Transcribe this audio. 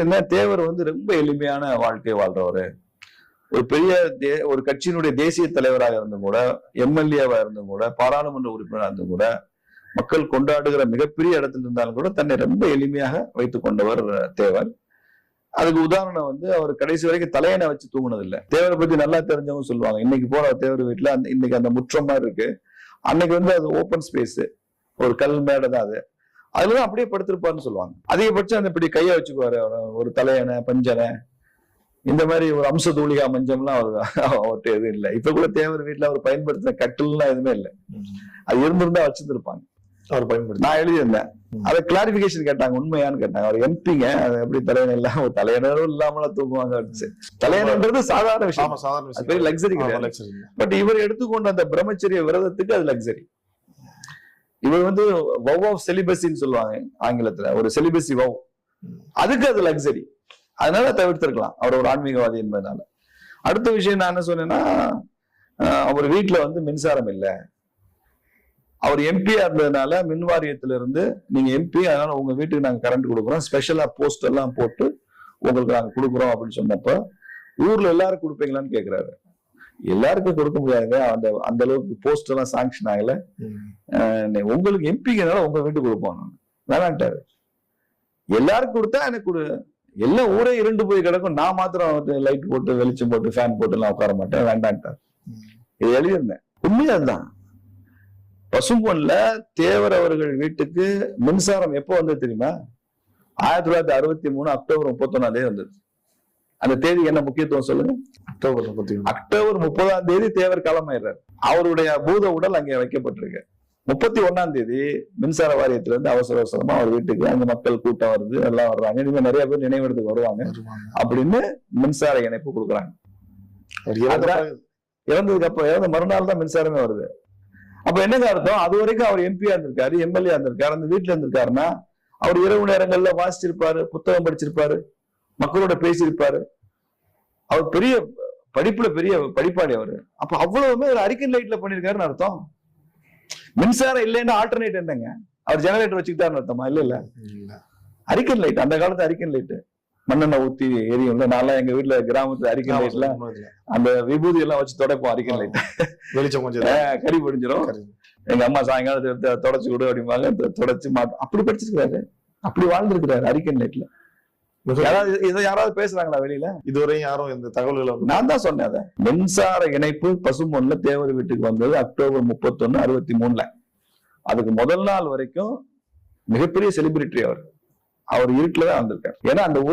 எழுதியிருந்தேன், தேவர் வந்து ரொம்ப எளிமையான வாழ்க்கை வாழ்றவரு. ஒரு பெரிய ஒரு கட்சியினுடைய தேசிய தலைவராக இருந்தும் கூட, எம்எல்ஏவா இருந்தும் கூட, பாராளுமன்ற உறுப்பினராக இருந்தும் கூட, மக்கள் கொண்டாடுகிற மிகப்பெரிய இடத்துல இருந்தாலும் கூட தன்னை ரொம்ப எளிமையாக வைத்துக் கொண்டவர் தேவர். அதுக்கு உதாரணம் வந்து அவர் கடைசி வரைக்கும் தலையணை வச்சு தூங்குனது இல்லை. தேவரை பத்தி நல்லா தெரிஞ்சவங்க சொல்லுவாங்க, இன்னைக்கு போற தேவர் வீட்டுல இன்னைக்கு அந்த முற்றம் மாதிரி இருக்கு, அன்னைக்கு வந்து அது ஓப்பன் ஸ்பேஸ், ஒரு கல் மேடை தான் அது, அதுலதான் அப்படியே படுத்திருப்பாருன்னு சொல்லுவாங்க. அதிகபட்சம் அந்த இப்படி கையை வச்சுக்குவாரு, ஒரு தலையணை பஞ்சனை இந்த மாதிரி ஒரு அம்ச தூளிகா மஞ்சம்லாம் அவர்கிட்ட எதுவும் இல்லை. இப்ப கூட தேவர் வீட்டுல அவர் பயன்படுத்துற கட்டில்லாம் எதுவுமே இல்லை. அது இருந்திருந்தா வச்சிருந்திருப்பாங்க. அவர் பயன்படுத்த நான் எழுதியிருந்தேன், அதை கிளாரிபிகேஷன் கேட்டாங்க, உண்மையான்னு கேட்டாங்க. அவர் எம்பிங்க, அது எப்படி தலையணை இல்லாம ஒரு தலையணரும் இல்லாமல தூங்குவாங்க. தலையணைன்றது சாதாரண விஷயம், பெரிய லக்ஸரி கிடையாது. பட் இவர் எடுத்துக்கொண்ட அந்த பிரம்மச்சரிய விரதத்துக்கு அது லக்ஸரி. இவர் வந்து வவ் ஆஃப் செலிபஸின்னு சொல்லுவாங்க ஆங்கிலத்துல, ஒரு செலிபஸி வவ், அதுக்கு அது லக்ஸரி. அதனால தவிர்த்திருக்கலாம் அவர் ஒரு ஆன்மீகவாதி என்பதனால. அடுத்த விஷயம் நான் என்ன சொன்னேன்னா, அவர் வீட்டுல வந்து மின்சாரம் இல்லை. அவர் எம்பியா இருந்ததுனால மின் வாரியத்திலிருந்து நீங்க எம்பி, அதனால உங்க வீட்டுக்கு நாங்க கரண்ட் கொடுக்குறோம், ஸ்பெஷலா போஸ்ட் எல்லாம் போட்டு உங்களுக்கு நாங்க கொடுக்குறோம் அப்படின்னு சொன்னப்ப, ஊர்ல எல்லாரும் கொடுப்பீங்களான்னு கேக்குறாரு. எல்லாருக்கும் கொடுக்க முடியாதுங்க, அந்த அளவுக்கு போஸ்ட் எல்லாம் சாங்ஷன் ஆகல, உங்களுக்கு எம்பிங்கிறனால உங்க வீட்டுக்கு கொடுப்போம். வேணான்ட்டாரு. எல்லாருக்கும் கொடுத்தா எனக்கு கொடு, எல்லாம் ஊரே இருண்டு போய் கிடக்கும், நான் மாத்திரம் லைட் போட்டு வெளிச்சம் போட்டு ஃபேன் போட்டு எல்லாம் உட்கார மாட்டேன், வேண்டான்ட்டார். இது எழுதியிருந்தேன், உண்மையா அதுதான். பசும்பொன்ல தேவர் அவர்கள் வீட்டுக்கு மின்சாரம் எப்போ வந்தது தெரியுமா? 1963 அக்டோபர் 31 வந்தது. அந்த தேதி என்ன முக்கியத்துவம் சொல்லுங்க? அக்டோபர் 30 தேவர் காலமாயிடுறாரு. அவருடைய பூத உடல் அங்கே வைக்கப்பட்டிருக்கு. 31 மின்சார வாரியத்திலிருந்து அவசர அவசரமா அவர் வீட்டுக்கு, அங்க மக்கள் கூட்டம் வருது, எல்லாம் வர்றாங்க, இனிமே நிறைய பேர் நினைவிடத்துக்கு வருவாங்க அப்படின்னு மின்சார இணைப்பு கொடுக்குறாங்க. இறந்ததுக்கு அப்புறம் இறந்த மறுநாள் தான் மின்சாரமே வருது. அப்ப என்னங்க அர்த்தம்? அது வரைக்கும் அவர் எம்பியா இருந்திருக்காரு, எம்எல்ஏ இருந்திருக்காரு, அந்த வீட்டுல இருந்திருக்காருன்னா அவர் இரவு நேரங்கள்ல வாசிச்சிருப்பாரு, புத்தகம் படிச்சிருப்பாரு, மக்களோட பேசியிருப்பாரு. அவர் பெரிய படிப்புல பெரிய படிப்பாளி அவரு. அப்ப அவ்வளவுமே ஒரு அரிக்கன் லைட்ல பண்ணிருக்காருன்னு அர்த்தம். மின்சாரம் இல்லைன்னா ஆல்டர்னேட் என்னங்க? அவர் ஜெனரேட்டர் வச்சுக்கிட்டாருன்னு அர்த்தமா? இல்ல இல்ல, அரிக்கன் லைட். அந்த காலத்து அரிக்கன் லைட் மண்ணெண்ணெய் ஊத்தி எரியும்ல. நான்லாம் எங்க வீட்டுல கிராமத்துல அரிக்கன் லைட்ல அந்த விபூதி எல்லாம் வச்சு தொடப்போம். அரிக்கன் லைட் வெளிச்சம் கொஞ்சம் கறி படிஞ்சிடும். எங்க அம்மா சாயங்காலத்தை தொடச்சு விடு அப்படிம்பாங்க, தொடச்சு அப்படி படிச்சிருக்காரு, அப்படி வாழ்ந்துருக்கிறாரு அரிக்கன் லைட்ல. யாராவது பேசுறாங்களா வெளியில? இதுவரையும் யாரும் இந்த தகவல்களை நான் தான் சொன்னேன். அதை மின்சார இணைப்பு பசும்பொன்ல தேவர் வீட்டுக்கு வந்தது அக்டோபர் 31, 63. அதுக்கு முதல் நாள் வரைக்கும் மிகப்பெரிய செலிபிரிட்டி அவர் இருட்டுலதான் வந்திருக்காரு. ஏன்னா அந்த ஊர்